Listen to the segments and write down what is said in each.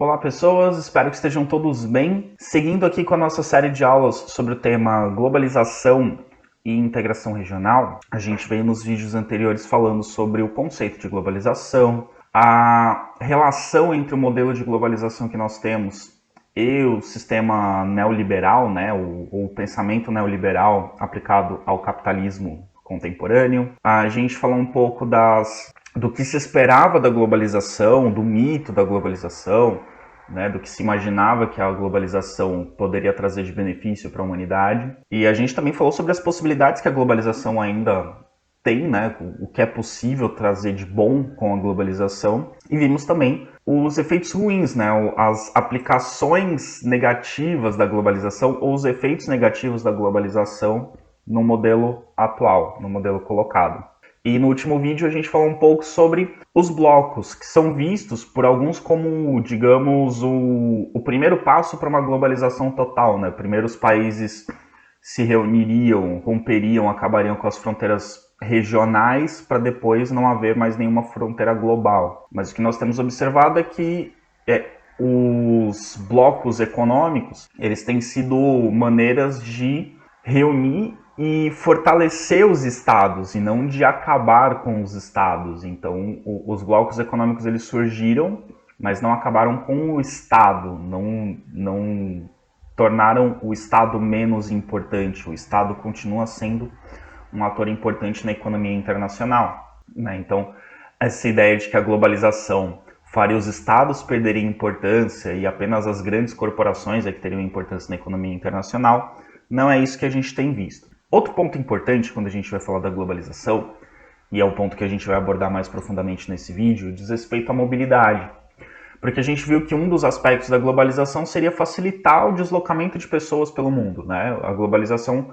Olá pessoas, espero que estejam todos bem. Seguindo aqui com a nossa série de aulas sobre o tema globalização e integração regional, a gente veio nos vídeos anteriores falando sobre o conceito de globalização, a relação entre o modelo de globalização que nós temos e o sistema neoliberal, né, o pensamento neoliberal aplicado ao capitalismo contemporâneo. A gente falou um pouco do que se esperava da globalização, do mito da globalização, né, do que se imaginava que a globalização poderia trazer de benefício para a humanidade. E a gente também falou sobre as possibilidades que a globalização ainda tem, né, o que é possível trazer de bom com a globalização. E vimos também os efeitos ruins, né, as aplicações negativas da globalização ou os efeitos negativos da globalização no modelo atual, no modelo colocado. E no último vídeo a gente falou um pouco sobre os blocos, que são vistos por alguns como, digamos, o primeiro passo para uma globalização total, né? Primeiro os países se reuniriam, romperiam, acabariam com as fronteiras regionais para depois não haver mais nenhuma fronteira global. Mas o que nós temos observado é que os blocos econômicos, eles têm sido maneiras de reunir e fortalecer os estados e não de acabar com os estados. Então, os blocos econômicos eles surgiram, mas não acabaram com o estado, não tornaram o estado menos importante. O estado continua sendo um ator importante na economia internacional, né? Então, essa ideia de que a globalização faria os estados perderem importância e apenas as grandes corporações é que teriam importância na economia internacional, não é isso que a gente tem visto. Outro ponto importante quando a gente vai falar da globalização, e é o ponto que a gente vai abordar mais profundamente nesse vídeo, diz respeito à mobilidade. Porque a gente viu que um dos aspectos da globalização seria facilitar o deslocamento de pessoas pelo mundo, né? A globalização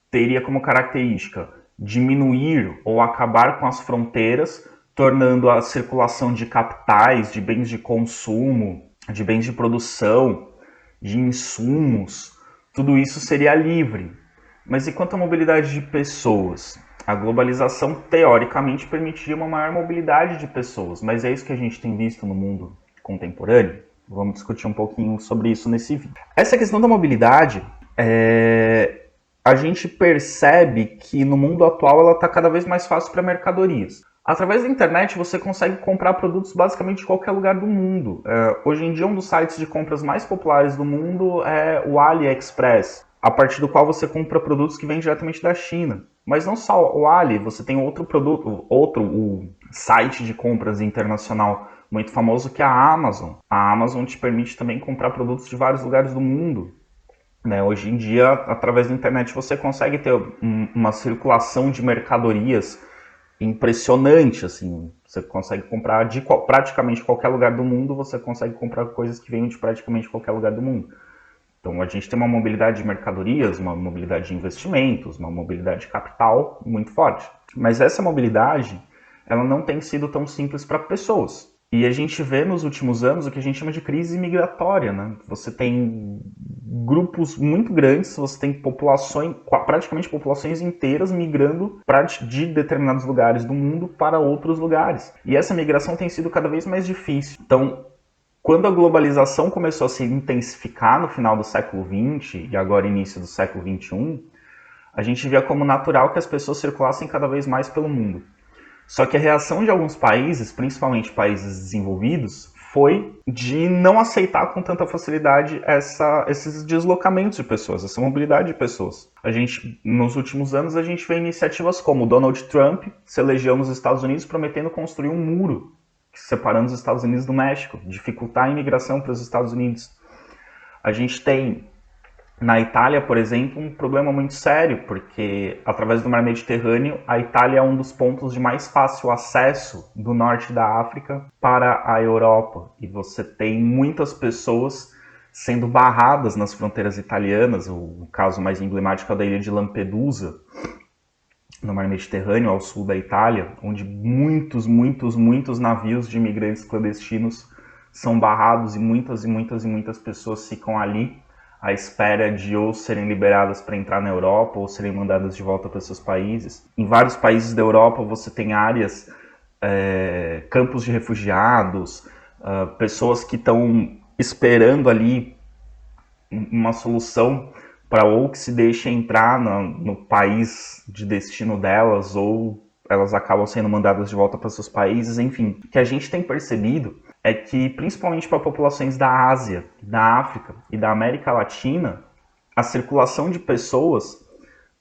teria como característica diminuir ou acabar com as fronteiras, tornando a circulação de capitais, de bens de consumo, de bens de produção, de insumos, tudo isso seria livre. Mas e quanto à mobilidade de pessoas? A globalização, teoricamente, permitiria uma maior mobilidade de pessoas, mas é isso que a gente tem visto no mundo contemporâneo? Vamos discutir um pouquinho sobre isso nesse vídeo. Essa questão da mobilidade, a gente percebe que no mundo atual ela está cada vez mais fácil para mercadorias. Através da internet você consegue comprar produtos basicamente de qualquer lugar do mundo. Hoje em dia um dos sites de compras mais populares do mundo é o AliExpress, a partir do qual você compra produtos que vêm diretamente da China. Mas não só o Ali, você tem outro produto, o site de compras internacional muito famoso que é a Amazon. A Amazon te permite também comprar produtos de vários lugares do mundo, né? Hoje em dia, através da internet, você consegue ter uma circulação de mercadorias impressionante, assim. Você consegue comprar de praticamente qualquer lugar do mundo, você consegue comprar coisas que vêm de praticamente qualquer lugar do mundo. Então a gente tem uma mobilidade de mercadorias, uma mobilidade de investimentos, uma mobilidade de capital muito forte. Mas essa mobilidade, ela não tem sido tão simples para pessoas. E a gente vê nos últimos anos o que a gente chama de crise migratória, né? Você tem grupos muito grandes, você tem populações, praticamente populações inteiras migrando de determinados lugares do mundo para outros lugares. E essa migração tem sido cada vez mais difícil. Então, quando a globalização começou a se intensificar no final do século XX e agora início do século XXI, a gente via como natural que as pessoas circulassem cada vez mais pelo mundo. Só que a reação de alguns países, principalmente países desenvolvidos, foi de não aceitar com tanta facilidade esses deslocamentos de pessoas, essa mobilidade de pessoas. Nos últimos anos, a gente vê iniciativas como o Donald Trump se elegeu nos Estados Unidos prometendo construir um muro separando os Estados Unidos do México, dificultar a imigração para os Estados Unidos. A gente tem, na Itália, por exemplo, um problema muito sério, porque através do Mar Mediterrâneo, a Itália é um dos pontos de mais fácil acesso do norte da África para a Europa. E você tem muitas pessoas sendo barradas nas fronteiras italianas. O caso mais emblemático é da ilha de Lampedusa, no Mar Mediterrâneo, ao sul da Itália, onde muitos navios de imigrantes clandestinos são barrados e muitas pessoas ficam ali à espera de ou serem liberadas para entrar na Europa ou serem mandadas de volta para seus países. Em vários países da Europa você tem áreas, campos de refugiados, pessoas que estão esperando ali uma solução para ou que se deixe entrar no país de destino delas, ou elas acabam sendo mandadas de volta para seus países, enfim. O que a gente tem percebido é que, principalmente para populações da Ásia, da África e da América Latina, a circulação de pessoas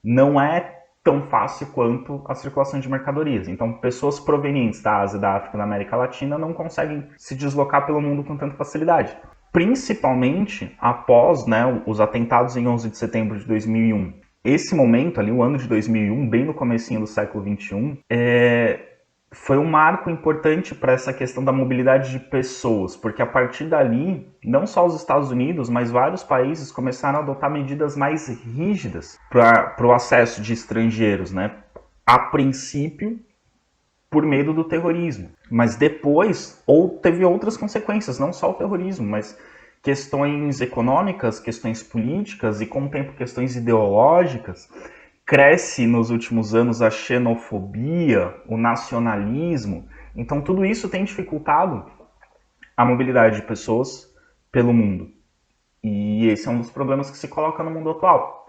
não é tão fácil quanto a circulação de mercadorias. Então, pessoas provenientes da Ásia, da África e da América Latina não conseguem se deslocar pelo mundo com tanta facilidade. Principalmente após, né, os atentados em 11 de setembro de 2001. Esse momento ali, o ano de 2001, bem no comecinho do século XXI, foi um marco importante para essa questão da mobilidade de pessoas, porque a partir dali, não só os Estados Unidos, mas vários países começaram a adotar medidas mais rígidas para o acesso de estrangeiros, né? A princípio, por medo do terrorismo, mas depois teve outras consequências, não só o terrorismo, mas questões econômicas, questões políticas e, com o tempo, questões ideológicas. Cresce nos últimos anos a xenofobia, o nacionalismo. Então, tudo isso tem dificultado a mobilidade de pessoas pelo mundo. E esse é um dos problemas que se coloca no mundo atual.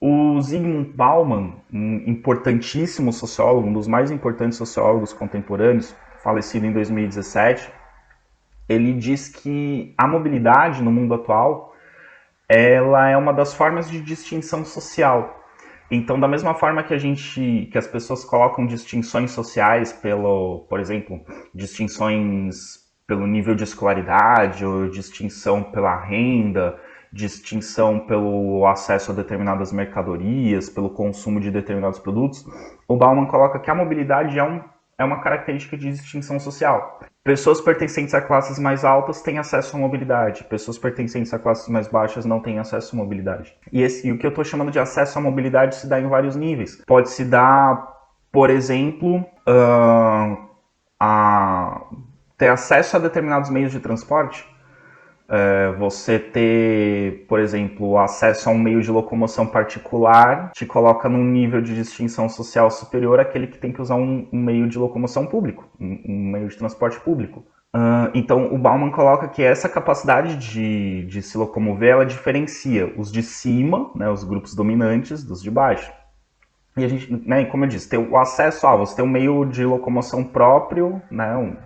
O Zygmunt Bauman, um importantíssimo sociólogo, um dos mais importantes sociólogos contemporâneos, falecido em 2017, ele diz que a mobilidade no mundo atual ela é uma das formas de distinção social. Então, da mesma forma que as pessoas colocam distinções sociais por exemplo, distinções pelo nível de escolaridade, ou distinção pela renda, distinção pelo acesso a determinadas mercadorias, pelo consumo de determinados produtos, o Bauman coloca que a mobilidade é uma característica de distinção social. Pessoas pertencentes a classes mais altas têm acesso à mobilidade, pessoas pertencentes a classes mais baixas não têm acesso à mobilidade. E o que eu estou chamando de acesso à mobilidade se dá em vários níveis. Pode se dar, por exemplo, ter acesso a determinados meios de transporte. Você ter, por exemplo, acesso a um meio de locomoção particular te coloca num nível de distinção social superior àquele que tem que usar um meio de locomoção público, um meio de transporte público. Então, o Bauman coloca que essa capacidade de se locomover, ela diferencia os de cima, né, os grupos dominantes, dos de baixo. E a gente, né, como eu disse, ter o acesso você ter um meio de locomoção próprio, né,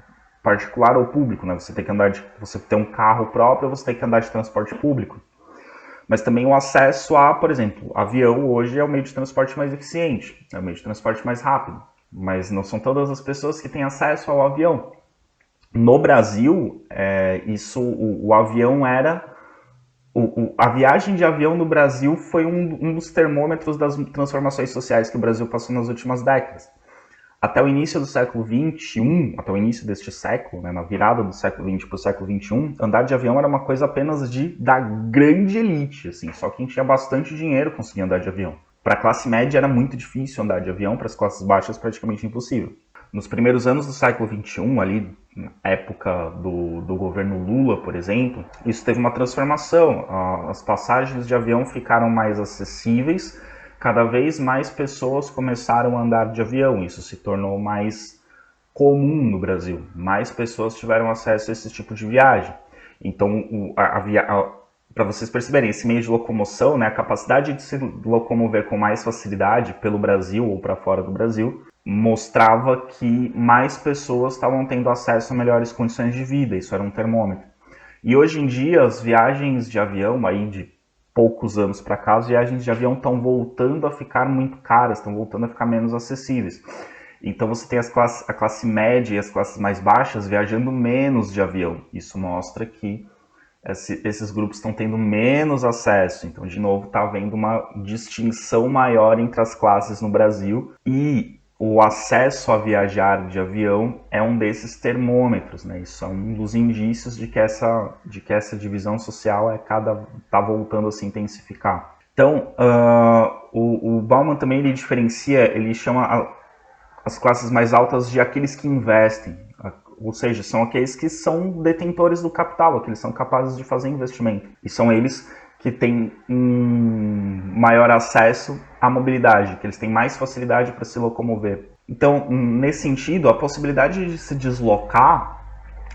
particular ou público, né? Você tem um carro próprio, você tem que andar de transporte público. Mas também o acesso por exemplo, avião hoje é o meio de transporte mais eficiente, é o meio de transporte mais rápido. Mas não são todas as pessoas que têm acesso ao avião. No Brasil, o avião era... a viagem de avião no Brasil foi um dos termômetros das transformações sociais que o Brasil passou nas últimas décadas. Até o início do século XXI, até o início deste século, né, na virada do século XX para o século XXI, andar de avião era uma coisa apenas da grande elite, assim, só quem tinha bastante dinheiro conseguia andar de avião. Para a classe média era muito difícil andar de avião, para as classes baixas praticamente impossível. Nos primeiros anos do século XXI, ali, na época do governo Lula, por exemplo, isso teve uma transformação. As passagens de avião ficaram mais acessíveis, cada vez mais pessoas começaram a andar de avião, isso se tornou mais comum no Brasil, mais pessoas tiveram acesso a esse tipo de viagem. Então, para vocês perceberem, esse meio de locomoção, né, a capacidade de se locomover com mais facilidade pelo Brasil ou para fora do Brasil, mostrava que mais pessoas estavam tendo acesso a melhores condições de vida, isso era um termômetro. E hoje em dia, as viagens de avião, aí de poucos anos para cá, as viagens de avião estão voltando a ficar muito caras, estão voltando a ficar menos acessíveis. Então você tem a classe média e as classes mais baixas viajando menos de avião. Isso mostra que esses grupos estão tendo menos acesso. Então, de novo, está havendo uma distinção maior entre as classes no Brasil. E o acesso a viajar de avião é um desses termômetros, né? Isso é um dos indícios de que essa divisão social está voltando a se intensificar. Então, o Bauman também ele diferencia, ele chama as classes mais altas de aqueles que investem, ou seja, são aqueles que são detentores do capital, aqueles que são capazes de fazer investimento. E são eles que têm um maior acesso à mobilidade, que eles têm mais facilidade para se locomover. Então, nesse sentido, a possibilidade de se deslocar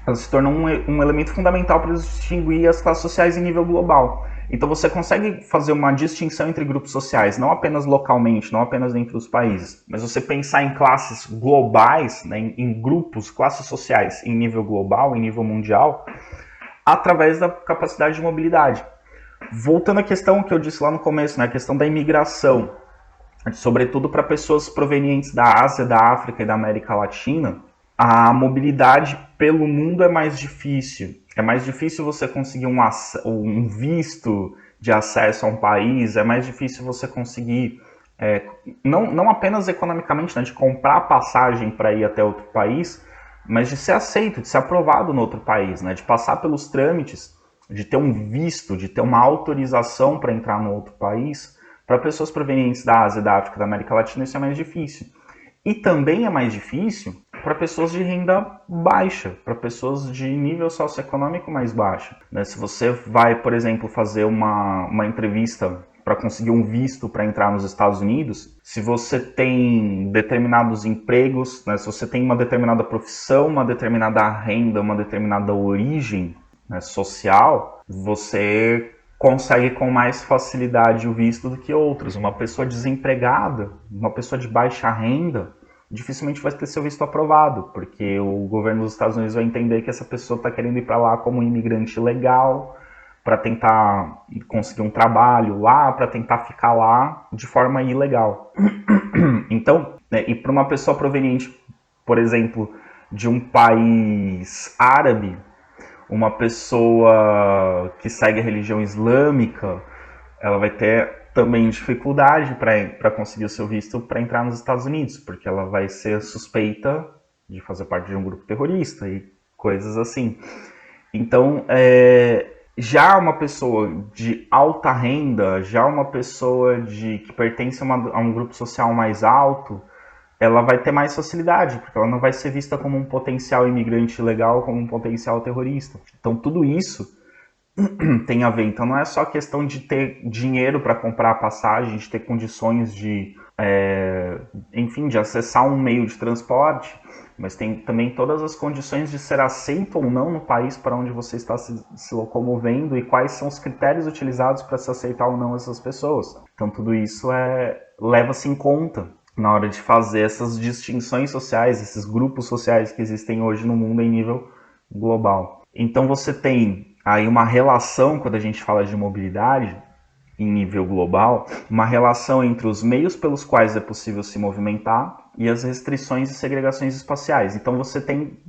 ela se tornou um elemento fundamental para distinguir as classes sociais em nível global. Então você consegue fazer uma distinção entre grupos sociais, não apenas localmente, não apenas dentro dos países, mas você pensar em classes globais, né, em grupos, classes sociais em nível global, em nível mundial, através da capacidade de mobilidade. Voltando à questão que eu disse lá no começo, né, a questão da imigração, sobretudo para pessoas provenientes da Ásia, da África e da América Latina, a mobilidade pelo mundo é mais difícil. É mais difícil você conseguir um visto de acesso a um país, é mais difícil você conseguir, não apenas economicamente, né, de comprar passagem para ir até outro país, mas de ser aceito, de ser aprovado no outro país, né, de passar pelos trâmites, de ter um visto, de ter uma autorização para entrar no outro país. Para pessoas provenientes da Ásia, da África, da América Latina, isso é mais difícil. E também é mais difícil para pessoas de renda baixa, para pessoas de nível socioeconômico mais baixo. Né? Se você vai, por exemplo, fazer uma entrevista para conseguir um visto para entrar nos Estados Unidos, se você tem determinados empregos, né? Se você tem uma determinada profissão, uma determinada renda, uma determinada origem, né, social, você consegue com mais facilidade o visto do que outros. Uma pessoa desempregada, uma pessoa de baixa renda, dificilmente vai ter seu visto aprovado, porque o governo dos Estados Unidos vai entender que essa pessoa está querendo ir para lá como um imigrante legal, para tentar conseguir um trabalho lá, para tentar ficar lá de forma ilegal. Então, né, e para uma pessoa proveniente, por exemplo, de um país árabe, uma pessoa que segue a religião islâmica, ela vai ter também dificuldade para conseguir o seu visto para entrar nos Estados Unidos, porque ela vai ser suspeita de fazer parte de um grupo terrorista e coisas assim. Então, já uma pessoa de alta renda, já uma pessoa que pertence a um grupo social mais alto, ela vai ter mais facilidade, porque ela não vai ser vista como um potencial imigrante ilegal, como um potencial terrorista. Então tudo isso tem a ver. Então não é só questão de ter dinheiro para comprar a passagem, de ter condições de, enfim, de acessar um meio de transporte, mas tem também todas as condições de ser aceito ou não no país para onde você está se locomovendo e quais são os critérios utilizados para se aceitar ou não essas pessoas. Então tudo isso leva-se em conta na hora de fazer essas distinções sociais, esses grupos sociais que existem hoje no mundo em nível global. Então você tem aí uma relação, quando a gente fala de mobilidade em nível global, uma relação entre os meios pelos quais é possível se movimentar e as restrições e segregações espaciais. Então você tem,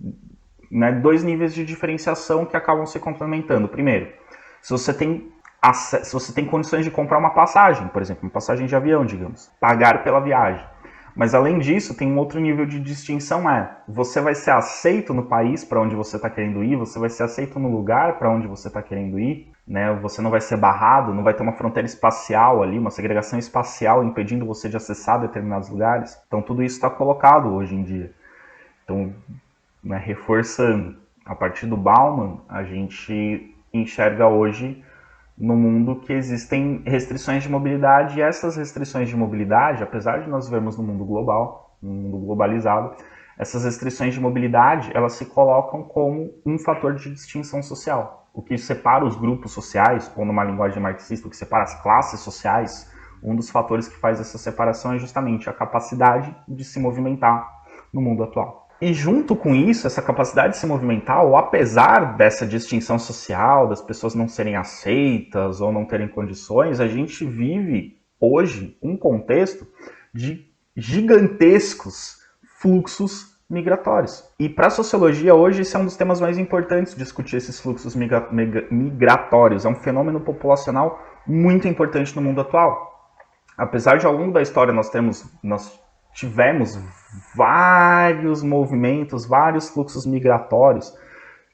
né, dois níveis de diferenciação que acabam se complementando. Primeiro, se você tem condições de comprar uma passagem, por exemplo, uma passagem de avião, digamos, pagar pela viagem. Mas além disso, tem um outro nível de distinção, você vai ser aceito no país para onde você está querendo ir, você vai ser aceito no lugar para onde você está querendo ir, né? Você não vai ser barrado, não vai ter uma fronteira espacial ali, uma segregação espacial impedindo você de acessar determinados lugares. Então tudo isso está colocado hoje em dia. Então, né, reforçando, a partir do Bauman, a gente enxerga hoje no mundo que existem restrições de mobilidade, e essas restrições de mobilidade, apesar de nós vermos no mundo global, no mundo globalizado, essas restrições de mobilidade, elas se colocam como um fator de distinção social. O que separa os grupos sociais, ou numa linguagem marxista, o que separa as classes sociais, um dos fatores que faz essa separação é justamente a capacidade de se movimentar no mundo atual. E junto com isso, essa capacidade de se movimentar, ou apesar dessa distinção social, das pessoas não serem aceitas ou não terem condições, a gente vive hoje um contexto de gigantescos fluxos migratórios. E para a sociologia, hoje, esse é um dos temas mais importantes, discutir esses fluxos migratórios. É um fenômeno populacional muito importante no mundo atual. Apesar de ao longo da história nós tivemos vários movimentos, vários fluxos migratórios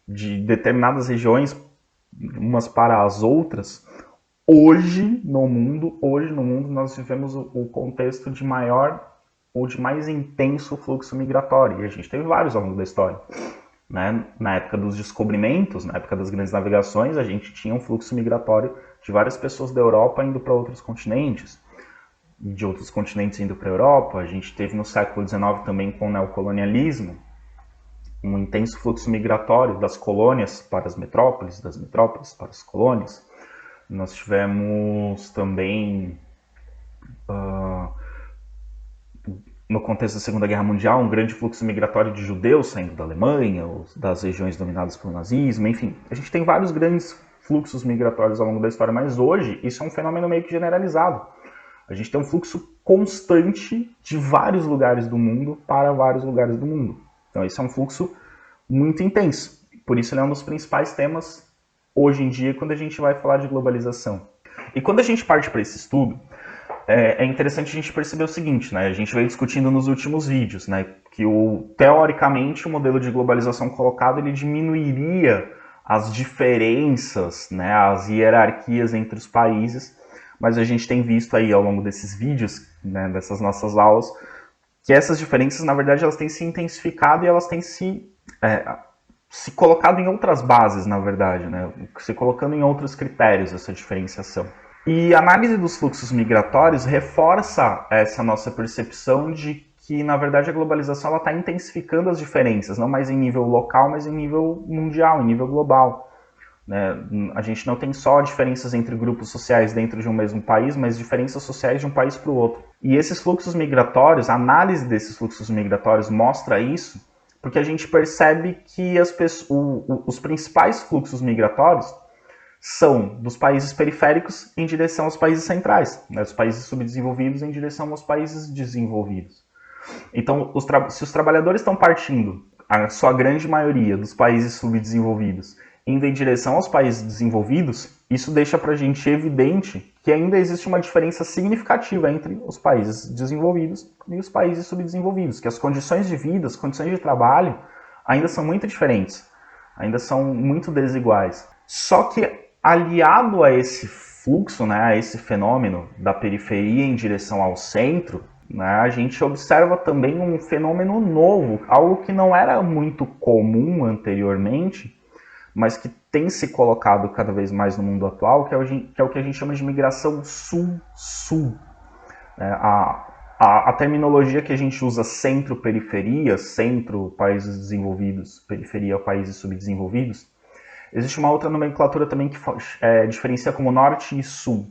de determinadas regiões, umas para as outras. Hoje no mundo nós vivemos o contexto de maior ou de mais intenso fluxo migratório. E a gente teve vários ao longo da história. Né? Na época dos descobrimentos, na época das grandes navegações, a gente tinha um fluxo migratório de várias pessoas da Europa indo para outros continentes, de outros continentes indo para a Europa. A gente teve no século XIX também com o neocolonialismo, um intenso fluxo migratório das colônias para as metrópoles, das metrópoles para as colônias. Nós tivemos também, no contexto da Segunda Guerra Mundial, um grande fluxo migratório de judeus saindo da Alemanha, ou das regiões dominadas pelo nazismo, enfim. A gente tem vários grandes fluxos migratórios ao longo da história, mas hoje isso é um fenômeno meio que generalizado. A gente tem um fluxo constante de vários lugares do mundo para vários lugares do mundo. Então esse é um fluxo muito intenso. Por isso ele é um dos principais temas hoje em dia quando a gente vai falar de globalização. E quando a gente parte para esse estudo, é interessante a gente perceber o seguinte, né? A gente veio discutindo nos últimos vídeos, né? Que teoricamente o modelo de globalização colocado ele diminuiria as diferenças, né? As hierarquias entre os países, mas a gente tem visto aí ao longo desses vídeos, né? Dessas nossas aulas, que essas diferenças, na verdade, elas têm se intensificado e elas têm se colocado em outras bases, na verdade, né? Se colocando em outros critérios essa diferenciação. E a análise dos fluxos migratórios reforça essa nossa percepção de que, na verdade, a globalização está intensificando as diferenças, não mais em nível local, mas em nível mundial, em nível global. Né? A gente não tem só diferenças entre grupos sociais dentro de um mesmo país, mas diferenças sociais de um país para o outro. E esses fluxos migratórios, a análise desses fluxos migratórios mostra isso, porque a gente percebe que os principais fluxos migratórios são dos países periféricos em direção aos países centrais, né? Os países subdesenvolvidos em direção aos países desenvolvidos. Então, se os trabalhadores estão partindo, a sua grande maioria, dos países subdesenvolvidos, indo em direção aos países desenvolvidos, isso deixa para a gente evidente que ainda existe uma diferença significativa entre os países desenvolvidos e os países subdesenvolvidos, que as condições de vida, as condições de trabalho ainda são muito diferentes, ainda são muito desiguais. Só que aliado a esse fluxo, né, a esse fenômeno da periferia em direção ao centro, né, a gente observa também um fenômeno novo, algo que não era muito comum anteriormente, mas que tem se colocado cada vez mais no mundo atual, que é o que a gente chama de migração sul-sul. A terminologia que a gente usa centro-periferia, centro países desenvolvidos, periferia países subdesenvolvidos, existe uma outra nomenclatura também que diferencia como norte e sul.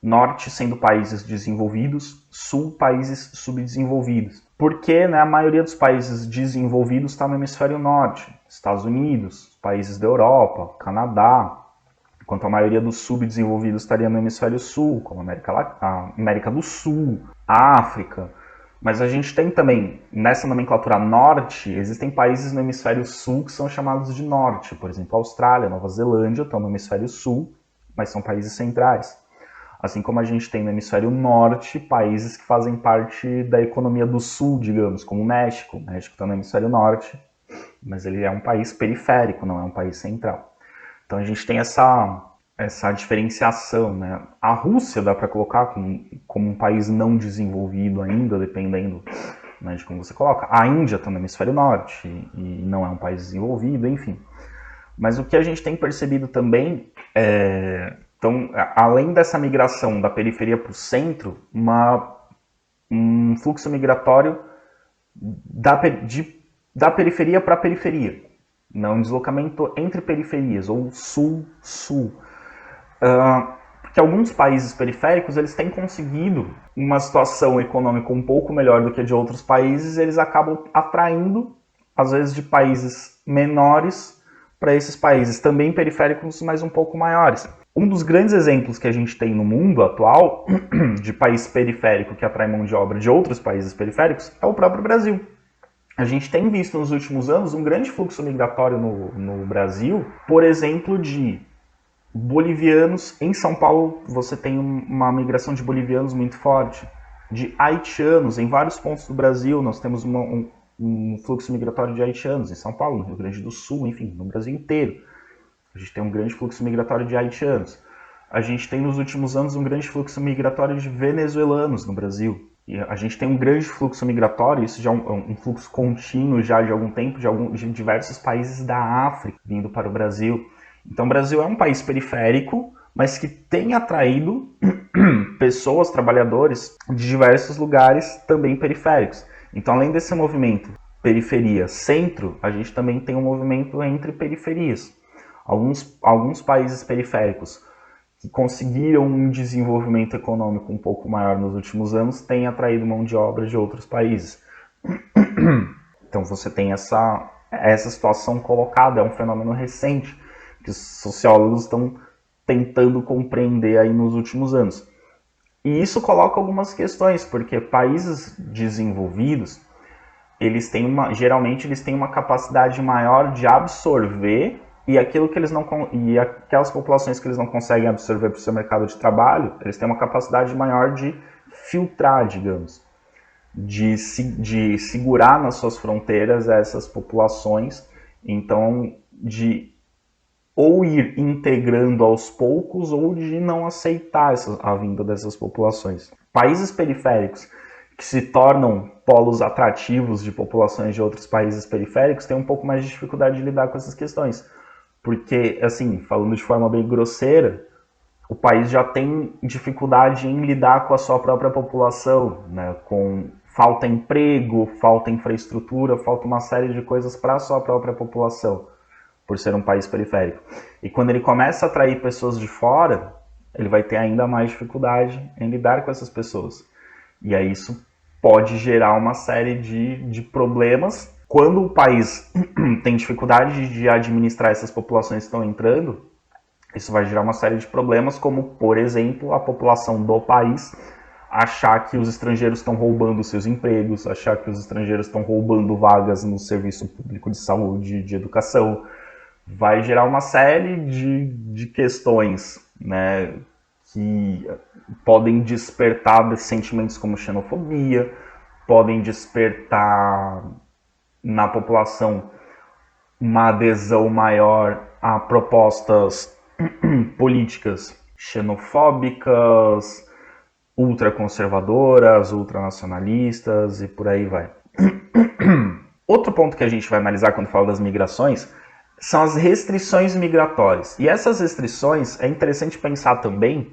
Norte sendo países desenvolvidos, sul países subdesenvolvidos. Porque, né, a maioria dos países desenvolvidos está no hemisfério norte, Estados Unidos, países da Europa, Canadá, enquanto a maioria dos subdesenvolvidos estaria no hemisfério sul, como a América do Sul, a África. Mas a gente tem também, nessa nomenclatura norte, existem países no hemisfério sul que são chamados de norte. Por exemplo, a Austrália, Nova Zelândia estão no hemisfério sul, mas são países centrais. Assim como a gente tem no hemisfério norte países que fazem parte da economia do sul, digamos, como o México. O México está no hemisfério norte, mas ele é um país periférico, não é um país central. Então a gente tem essa diferenciação, né? A Rússia dá para colocar como um país não desenvolvido ainda, dependendo, né, de como você coloca. A Índia está no hemisfério norte e não é um país desenvolvido, enfim. Mas o que a gente tem percebido também então, além dessa migração da periferia para o centro, um fluxo migratório da periferia para a periferia, um deslocamento entre periferias, ou sul-sul. Porque alguns países periféricos eles têm conseguido uma situação econômica um pouco melhor do que a de outros países, eles acabam atraindo, às vezes, de países menores para esses países também periféricos, mas um pouco maiores. Um dos grandes exemplos que a gente tem no mundo atual de país periférico que atrai mão de obra de outros países periféricos é o próprio Brasil. A gente tem visto nos últimos anos um grande fluxo migratório no Brasil, por exemplo, de bolivianos. Em São Paulo você tem uma migração de bolivianos muito forte, de haitianos. Em vários pontos do Brasil nós temos um fluxo migratório de haitianos, em São Paulo, no Rio Grande do Sul, enfim, no Brasil inteiro. A gente tem um grande fluxo migratório de haitianos. A gente tem nos últimos anos um grande fluxo migratório de venezuelanos no Brasil. E a gente tem um grande fluxo migratório, isso já é um fluxo contínuo já de algum tempo, de diversos países da África vindo para o Brasil. Então o Brasil é um país periférico, mas que tem atraído pessoas, trabalhadores de diversos lugares também periféricos. Então além desse movimento periferia. Centro, a gente também tem um movimento entre periferias. Alguns países periféricos que conseguiram um desenvolvimento econômico um pouco maior nos últimos anos têm atraído mão de obra de outros países. Então você tem essa situação colocada, é um fenômeno recente que os sociólogos estão tentando compreender aí nos últimos anos. E isso coloca algumas questões, porque países desenvolvidos, geralmente eles têm uma capacidade maior de absorver e aquelas populações que eles não conseguem absorver para o seu mercado de trabalho, eles têm uma capacidade maior de filtrar, digamos, de segurar nas suas fronteiras essas populações, então de ou ir integrando aos poucos ou de não aceitar a vinda dessas populações. Países periféricos que se tornam polos atrativos de populações de outros países periféricos têm um pouco mais de dificuldade de lidar com essas questões. Porque, assim, falando de forma bem grosseira, o país já tem dificuldade em lidar com a sua própria população, né? Com falta de emprego, falta de infraestrutura, falta uma série de coisas para a sua própria população, por ser um país periférico. E quando ele começa a atrair pessoas de fora, ele vai ter ainda mais dificuldade em lidar com essas pessoas. E aí isso pode gerar uma série de problemas. Quando o país tem dificuldade de administrar essas populações que estão entrando, isso vai gerar uma série de problemas, como, por exemplo, a população do país achar que os estrangeiros estão roubando seus empregos, achar que os estrangeiros estão roubando vagas no serviço público de saúde, de educação. Vai gerar uma série de questões, né, que podem despertar sentimentos como xenofobia, podem despertar na população uma adesão maior a propostas políticas xenofóbicas, ultraconservadoras, ultranacionalistas e por aí vai. Outro ponto que a gente vai analisar quando fala das migrações são as restrições migratórias. E essas restrições, é interessante pensar também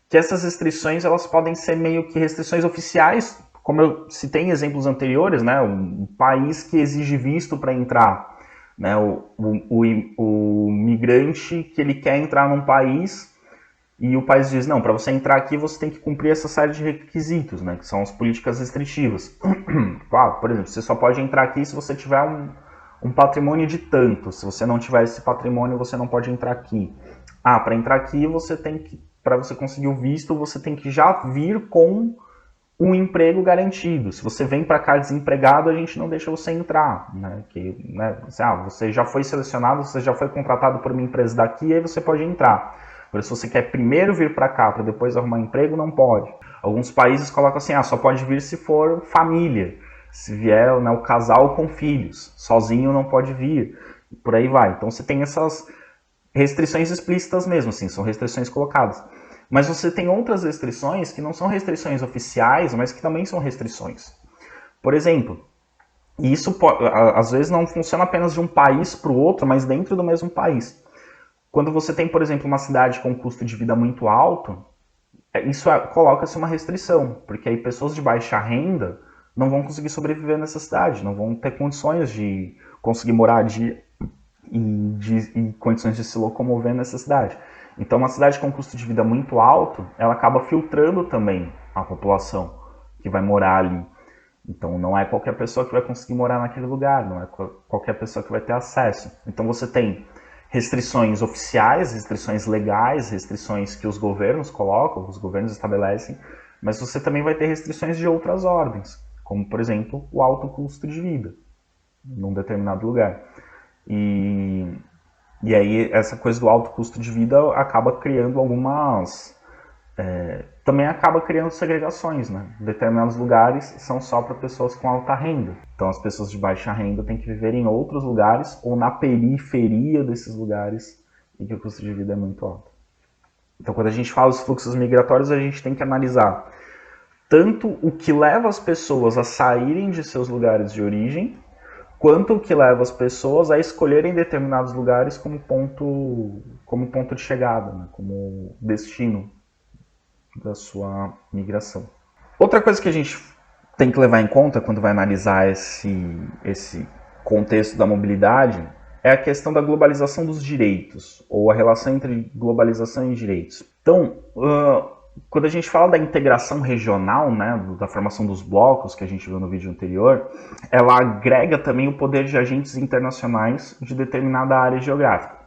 que essas restrições elas podem ser meio que restrições oficiais, como eu citei em exemplos anteriores, né? Um país que exige visto para entrar, né? O migrante que ele quer entrar num país e o país diz, não, para você entrar aqui você tem que cumprir essa série de requisitos, né? Que são as políticas restritivas. Por exemplo, você só pode entrar aqui se você tiver um patrimônio de tanto. Se você não tiver esse patrimônio, você não pode entrar aqui. Para entrar aqui, para você conseguir o visto, você tem que já vir com um emprego garantido. Se você vem para cá desempregado, a gente não deixa você entrar, né? Você já foi selecionado, você já foi contratado por uma empresa daqui, aí você pode entrar. Agora, se você quer primeiro vir para cá, para depois arrumar emprego, não pode. Alguns países colocam assim, só pode vir se for família. Se vier, né, o casal com filhos, sozinho não pode vir, por aí vai. Então você tem essas restrições explícitas mesmo, assim, são restrições colocadas. Mas você tem outras restrições que não são restrições oficiais, mas que também são restrições. Por exemplo, e isso às vezes não funciona apenas de um país para o outro, mas dentro do mesmo país. Quando você tem, por exemplo, uma cidade com um custo de vida muito alto, isso coloca-se uma restrição, porque aí pessoas de baixa renda não vão conseguir sobreviver nessa cidade, não vão ter condições de conseguir morar e condições de se locomover nessa cidade. Então, uma cidade com custo de vida muito alto, ela acaba filtrando também a população que vai morar ali. Então, não é qualquer pessoa que vai conseguir morar naquele lugar, não é qualquer pessoa que vai ter acesso. Então, você tem restrições oficiais, restrições legais, restrições que os governos colocam, os governos estabelecem, mas você também vai ter restrições de outras ordens, como, por exemplo, o alto custo de vida num determinado lugar. E aí essa coisa do alto custo de vida acaba criando também acaba criando segregações, né? Determinados lugares são só para pessoas com alta renda. Então as pessoas de baixa renda têm que viver em outros lugares ou na periferia desses lugares em que o custo de vida é muito alto. Então quando a gente fala dos fluxos migratórios, a gente tem que analisar tanto o que leva as pessoas a saírem de seus lugares de origem, quanto o que leva as pessoas a escolherem determinados lugares como ponto de chegada, né? Como destino da sua migração. Outra coisa que a gente tem que levar em conta quando vai analisar esse contexto da mobilidade é a questão da globalização dos direitos, ou a relação entre globalização e direitos. Então, quando a gente fala da integração regional, né, da formação dos blocos, que a gente viu no vídeo anterior, ela agrega também o poder de agentes internacionais de determinada área geográfica.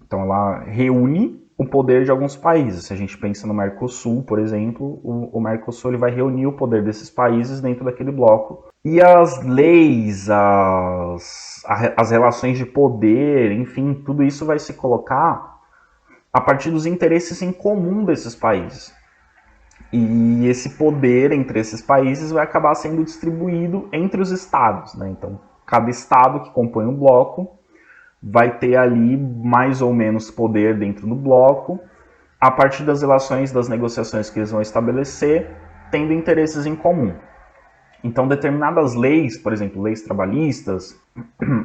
Então, ela reúne o poder de alguns países. Se a gente pensa no Mercosul, por exemplo, o Mercosul ele vai reunir o poder desses países dentro daquele bloco. E as leis, as relações de poder, enfim, tudo isso vai se colocar a partir dos interesses em comum desses países. E esse poder entre esses países vai acabar sendo distribuído entre os estados, né? Então, cada estado que compõe um bloco vai ter ali mais ou menos poder dentro do bloco, a partir das relações, das negociações que eles vão estabelecer, tendo interesses em comum. Então, determinadas leis, por exemplo, leis trabalhistas,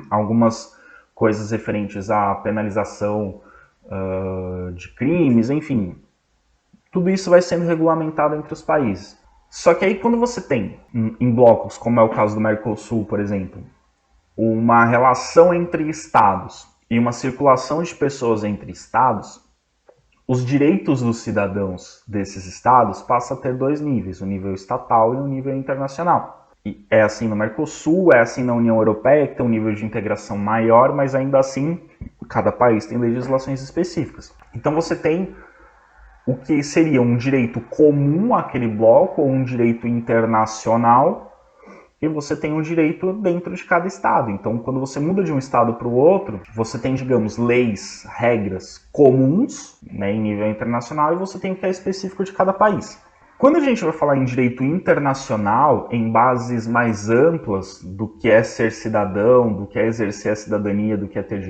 algumas coisas referentes à penalização de crimes, enfim, tudo isso vai sendo regulamentado entre os países. Só que aí quando você tem, em blocos, como é o caso do Mercosul, por exemplo, uma relação entre estados e uma circulação de pessoas entre estados, os direitos dos cidadãos desses estados passam a ter dois níveis, o nível estatal e o nível internacional. E é assim no Mercosul, é assim na União Europeia, que tem um nível de integração maior, mas ainda assim cada país tem legislações específicas. Então você tem o que seria um direito comum àquele bloco, ou um direito internacional, e você tem um direito dentro de cada estado. Então, quando você muda de um estado para o outro, você tem, digamos, leis, regras comuns, né, em nível internacional, e você tem o que é específico de cada país. Quando a gente vai falar em direito internacional, em bases mais amplas do que é ser cidadão, do que é exercer a cidadania, do que é ter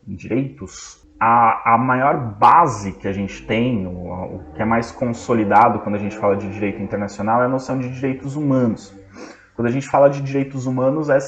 direitos, a maior base que a gente tem, o que é mais consolidado quando a gente fala de direito internacional, é a noção de direitos humanos. Quando a gente fala de direitos humanos, a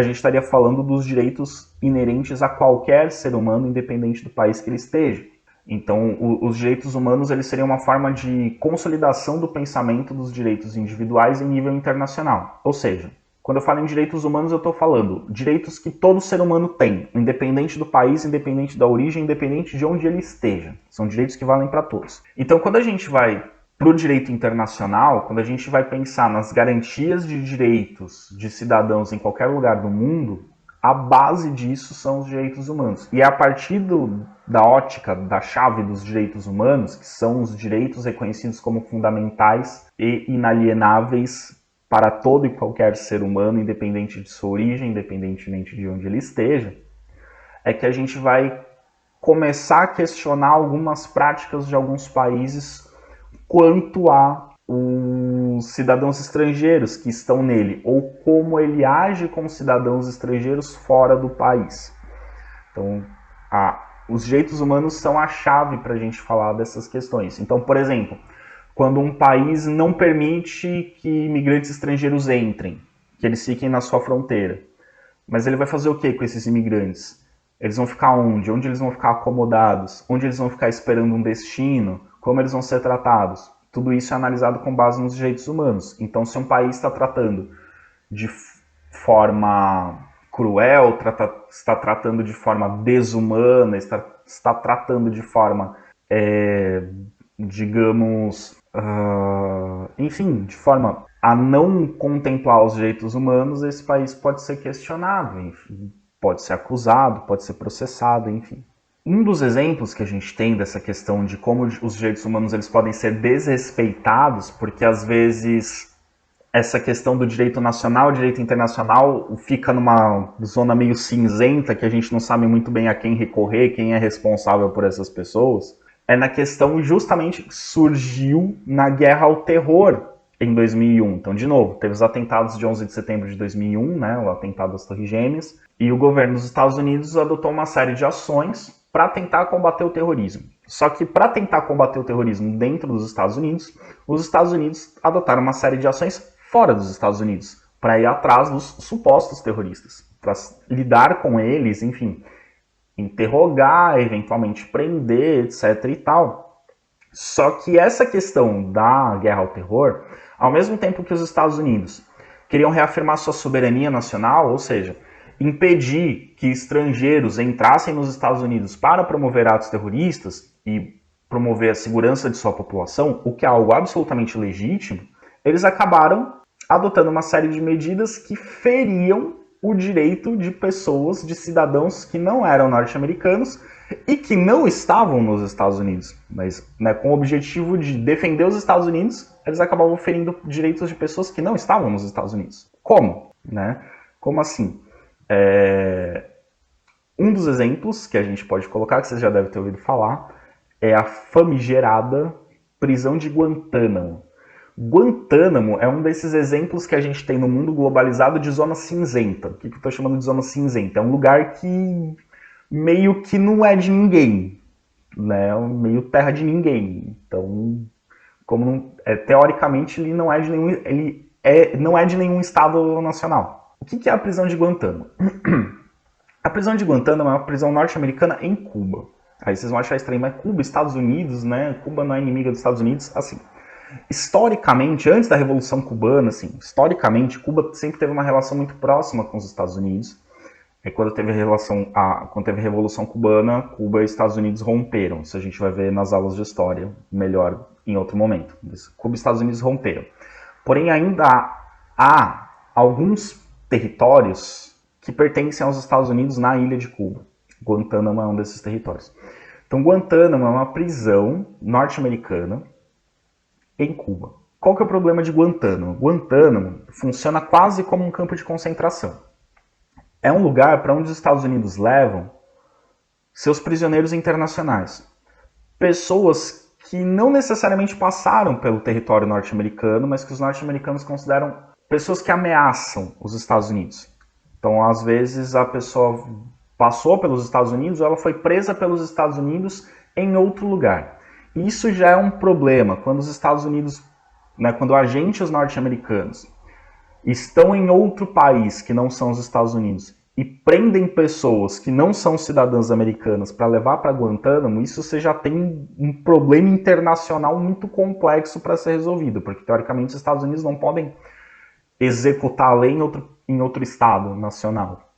gente estaria falando dos direitos inerentes a qualquer ser humano, independente do país que ele esteja. Então, os direitos humanos eles seriam uma forma de consolidação do pensamento dos direitos individuais em nível internacional. Ou seja, quando eu falo em direitos humanos, eu estou falando direitos que todo ser humano tem, independente do país, independente da origem, independente de onde ele esteja. São direitos que valem para todos. Então, quando a gente vai para o direito internacional, quando a gente vai pensar nas garantias de direitos de cidadãos em qualquer lugar do mundo, a base disso são os direitos humanos. E é a partir da ótica, da chave dos direitos humanos, que são os direitos reconhecidos como fundamentais e inalienáveis para todo e qualquer ser humano, independente de sua origem, independentemente de onde ele esteja, é que a gente vai começar a questionar algumas práticas de alguns países quanto a os cidadãos estrangeiros que estão nele, ou como ele age com os cidadãos estrangeiros fora do país. Então, os direitos humanos são a chave para a gente falar dessas questões. Então, por exemplo, quando um país não permite que imigrantes estrangeiros entrem, que eles fiquem na sua fronteira, mas ele vai fazer o que com esses imigrantes? Eles vão ficar onde? Onde eles vão ficar acomodados? Onde eles vão ficar esperando um destino? Como eles vão ser tratados? Tudo isso é analisado com base nos direitos humanos. Então, se um país está tratando de forma cruel, está tratando de forma desumana, está tratando de forma, digamos, enfim, de forma a não contemplar os direitos humanos, esse país pode ser questionado, enfim, pode ser acusado, pode ser processado, enfim. Um dos exemplos que a gente tem dessa questão de como os direitos humanos eles podem ser desrespeitados, porque às vezes essa questão do direito nacional, direito internacional, fica numa zona meio cinzenta, que a gente não sabe muito bem a quem recorrer, quem é responsável por essas pessoas, é na questão justamente que surgiu na guerra ao terror em 2001. Então, de novo, teve os atentados de 11 de setembro de 2001, né, o atentado das Torres Gêmeas, e o governo dos Estados Unidos adotou uma série de ações para tentar combater o terrorismo. Só que para tentar combater o terrorismo dentro dos Estados Unidos, os Estados Unidos adotaram uma série de ações fora dos Estados Unidos, para ir atrás dos supostos terroristas, para lidar com eles, enfim, interrogar, eventualmente prender, etc. e tal. Só que essa questão da guerra ao terror Ao mesmo tempo que os Estados Unidos queriam reafirmar sua soberania nacional, ou seja, impedir que estrangeiros entrassem nos Estados Unidos para promover atos terroristas e promover a segurança de sua população, o que é algo absolutamente legítimo, eles acabaram adotando uma série de medidas que feriam o direito de pessoas, de cidadãos que não eram norte-americanos e que não estavam nos Estados Unidos. Mas, com o objetivo de defender os Estados Unidos, eles acabavam ferindo direitos de pessoas que não estavam nos Estados Unidos. Como? Como assim? Um dos exemplos que a gente pode colocar, que vocês já devem ter ouvido falar, é a famigerada prisão de Guantánamo. Guantánamo é um desses exemplos que a gente tem no mundo globalizado de zona cinzenta. O que eu estou chamando de zona cinzenta? É um lugar que meio que não é de ninguém, meio terra de ninguém. Então, teoricamente, ele não é de nenhum, não é de nenhum estado nacional. O que é a prisão de Guantánamo? A prisão de Guantánamo é uma prisão norte-americana em Cuba. Aí vocês vão achar estranho, mas Cuba, Estados Unidos, Cuba não é inimiga dos Estados Unidos, assim. Historicamente, antes da Revolução Cubana, historicamente, Cuba sempre teve uma relação muito próxima com os Estados Unidos. Quando teve a Revolução Cubana, Cuba e Estados Unidos romperam. Isso a gente vai ver nas aulas de história melhor em outro momento. Cuba e Estados Unidos romperam. Porém, ainda há alguns territórios que pertencem aos Estados Unidos na ilha de Cuba. Guantánamo é um desses territórios. Então, Guantánamo é uma prisão norte-americana em Cuba. Qual que é o problema de Guantánamo? Guantánamo funciona quase como um campo de concentração. É um lugar para onde os Estados Unidos levam seus prisioneiros internacionais. Pessoas que não necessariamente passaram pelo território norte-americano, mas que os norte-americanos consideram pessoas que ameaçam os Estados Unidos. Então, às vezes, a pessoa passou pelos Estados Unidos ou ela foi presa pelos Estados Unidos em outro lugar. Isso já é um problema quando os Estados Unidos, quando agentes norte-americanos estão em outro país que não são os Estados Unidos e prendem pessoas que não são cidadãs americanas para levar para Guantánamo, isso você já tem um problema internacional muito complexo para ser resolvido, porque teoricamente os Estados Unidos não podem executar a lei em outro estado nacional.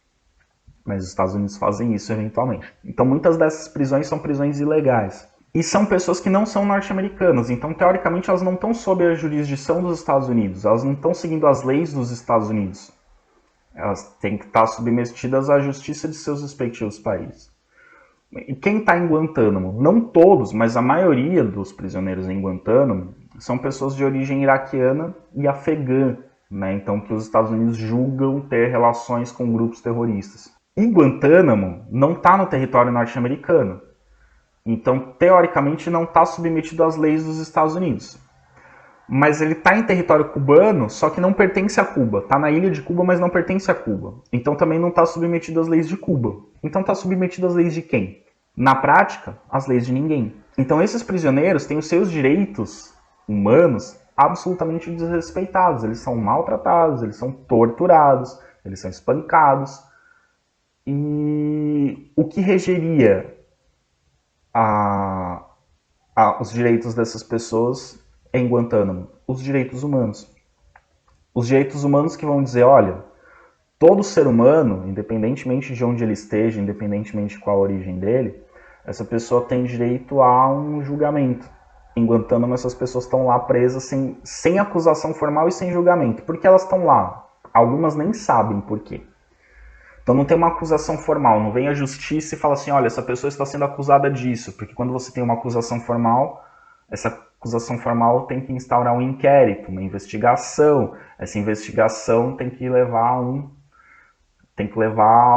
Mas os Estados Unidos fazem isso eventualmente. Então muitas dessas prisões são prisões ilegais. E são pessoas que não são norte-americanas, então teoricamente elas não estão sob a jurisdição dos Estados Unidos, elas não estão seguindo as leis dos Estados Unidos. Elas têm que estar submetidas à justiça de seus respectivos países. E quem está em Guantánamo? Não todos, mas a maioria dos prisioneiros em Guantánamo são pessoas de origem iraquiana e afegã, então que os Estados Unidos julgam ter relações com grupos terroristas. E Guantánamo não está no território norte-americano. Então, teoricamente, não está submetido às leis dos Estados Unidos. Mas ele está em território cubano, só que não pertence a Cuba. Está na ilha de Cuba, mas não pertence a Cuba. Então, também não está submetido às leis de Cuba. Então, está submetido às leis de quem? Na prática, às leis de ninguém. Então, esses prisioneiros têm os seus direitos humanos absolutamente desrespeitados. Eles são maltratados, eles são torturados, eles são espancados. E o que regeria os direitos dessas pessoas em Guantánamo? Os direitos humanos. Os direitos humanos que vão dizer, olha, todo ser humano, independentemente de onde ele esteja, independentemente de qual a origem dele, essa pessoa tem direito a um julgamento. Em Guantánamo, essas pessoas estão lá presas sem acusação formal e sem julgamento. Por que elas estão lá? Algumas nem sabem por quê. Então não tem uma acusação formal, não vem a justiça e fala assim, olha, essa pessoa está sendo acusada disso, porque quando você tem uma acusação formal, essa acusação formal tem que instaurar um inquérito, uma investigação, essa investigação tem que levar a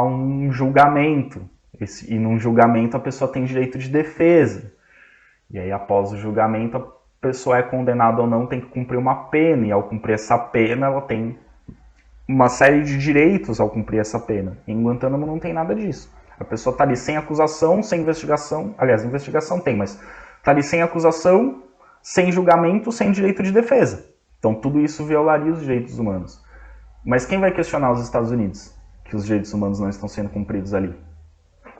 um julgamento, e num julgamento a pessoa tem direito de defesa, e aí após o julgamento a pessoa é condenada ou não, tem que cumprir uma pena, e ao cumprir essa pena ela tem uma série de direitos ao cumprir essa pena. Em Guantánamo não tem nada disso. A pessoa está ali sem acusação, sem investigação. Aliás, investigação tem, mas está ali sem acusação, sem julgamento, sem direito de defesa. Então tudo isso violaria os direitos humanos. Mas quem vai questionar os Estados Unidos que os direitos humanos não estão sendo cumpridos ali?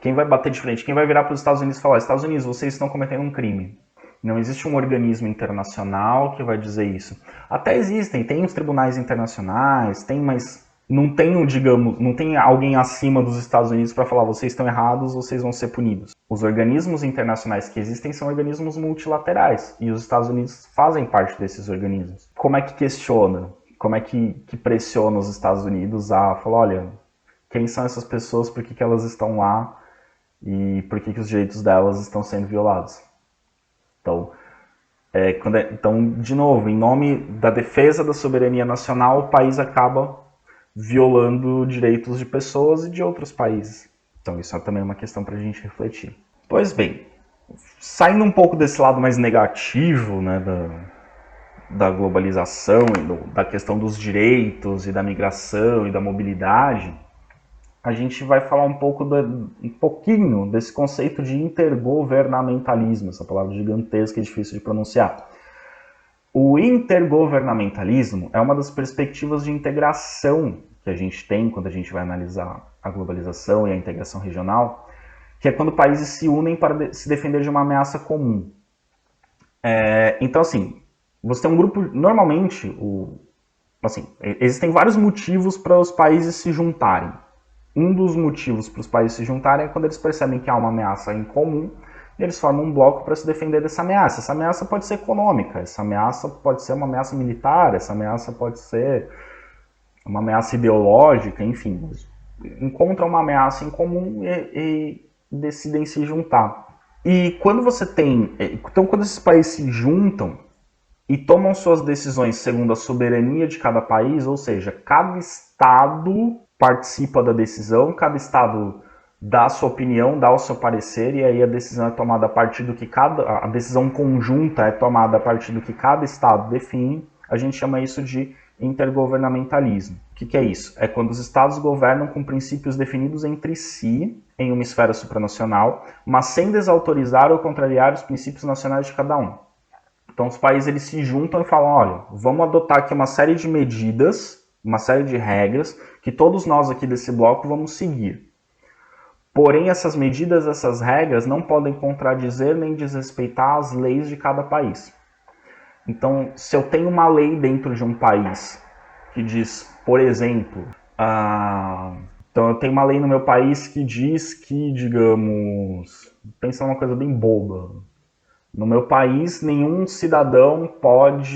Quem vai bater de frente? Quem vai virar para os Estados Unidos e falar, Estados Unidos, vocês estão cometendo um crime? Não existe um organismo internacional que vai dizer isso. Até existem, tem os tribunais internacionais, tem, mas não tem, digamos, não tem alguém acima dos Estados Unidos para falar vocês estão errados, vocês vão ser punidos. Os organismos internacionais que existem são organismos multilaterais e os Estados Unidos fazem parte desses organismos. Como é que questiona? Como é que pressiona os Estados Unidos a falar, olha, quem são essas pessoas, por que elas estão lá e por que os direitos delas estão sendo violados? Então, de novo, em nome da defesa da soberania nacional, o país acaba violando direitos de pessoas e de outros países. Então, isso é também uma questão para a gente refletir. Pois bem, saindo um pouco desse lado mais negativo, né, da globalização, da questão dos direitos e da migração e da mobilidade, a gente vai falar um pouquinho desse conceito de intergovernamentalismo, essa palavra gigantesca e difícil de pronunciar. O intergovernamentalismo é uma das perspectivas de integração que a gente tem quando a gente vai analisar a globalização e a integração regional, que é quando países se unem para se defender de uma ameaça comum. Então, assim, você tem um grupo, normalmente, existem vários motivos para os países se juntarem. Um dos motivos para os países se juntarem é quando eles percebem que há uma ameaça em comum e eles formam um bloco para se defender dessa ameaça. Essa ameaça pode ser econômica, essa ameaça pode ser uma ameaça militar, essa ameaça pode ser uma ameaça ideológica, enfim. Encontram uma ameaça em comum e decidem se juntar. E quando você tem... Então, quando esses países se juntam e tomam suas decisões segundo a soberania de cada país, ou seja, cada estado participa da decisão, cada estado dá a sua opinião, dá o seu parecer, e aí a decisão é tomada a partir do que a decisão conjunta é tomada a partir do que cada estado define. A gente chama isso de intergovernamentalismo. O que é isso? É quando os estados governam com princípios definidos entre si, em uma esfera supranacional, mas sem desautorizar ou contrariar os princípios nacionais de cada um. Então os países eles se juntam e falam, olha, vamos adotar aqui uma série de medidas, uma série de regras, que todos nós aqui desse bloco vamos seguir. Porém, essas medidas, essas regras não podem contradizer nem desrespeitar as leis de cada país. Então, se eu tenho uma lei dentro de um país que diz, por exemplo, então eu tenho uma lei no meu país que diz que, digamos, pensa numa coisa bem boba. No meu país, nenhum cidadão pode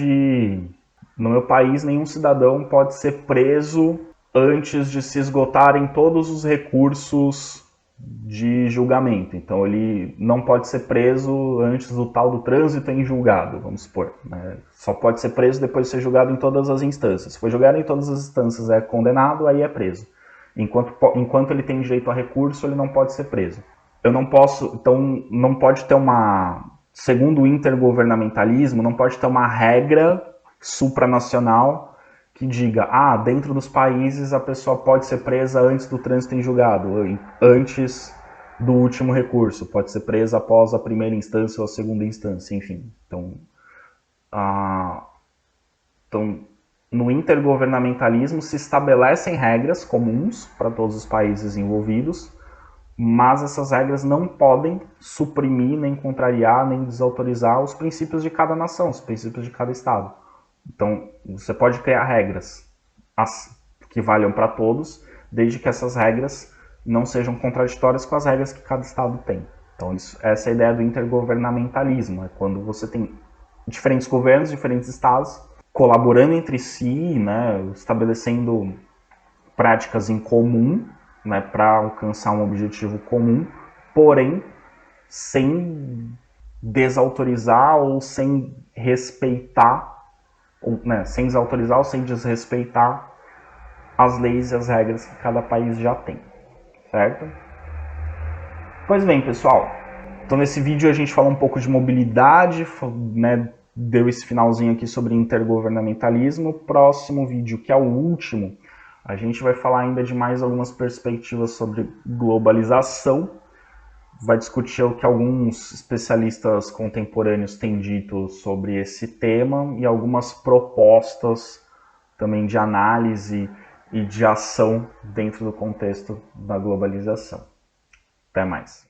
ser preso antes de se esgotarem todos os recursos de julgamento. Então ele não pode ser preso antes do tal do trânsito em julgado, vamos supor. Né? Só pode ser preso depois de ser julgado em todas as instâncias. Se for julgado em todas as instâncias é condenado, aí é preso. Enquanto ele tem direito a recurso, ele não pode ser preso. Então não pode ter segundo o intergovernamentalismo, não pode ter uma regra supranacional que diga, dentro dos países a pessoa pode ser presa antes do trânsito em julgado, antes do último recurso, pode ser presa após a primeira instância ou a segunda instância, enfim. Então, no intergovernamentalismo se estabelecem regras comuns para todos os países envolvidos, mas essas regras não podem suprimir, nem contrariar, nem desautorizar os princípios de cada nação, os princípios de cada estado. Então, você pode criar regras que valham para todos, desde que essas regras não sejam contraditórias com as regras que cada estado tem. Então, essa é a ideia do intergovernamentalismo, é quando você tem diferentes governos, diferentes estados, colaborando entre si, né, estabelecendo práticas em comum, né, para alcançar um objetivo comum, porém sem desautorizar ou sem respeitar, sem desautorizar ou sem desrespeitar as leis e as regras que cada país já tem, certo? Pois bem, pessoal, então nesse vídeo a gente falou um pouco de mobilidade, né, deu esse finalzinho aqui sobre intergovernamentalismo. Próximo vídeo, que é o último, a gente vai falar ainda de mais algumas perspectivas sobre globalização, vai discutir o que alguns especialistas contemporâneos têm dito sobre esse tema e algumas propostas também de análise e de ação dentro do contexto da globalização. Até mais.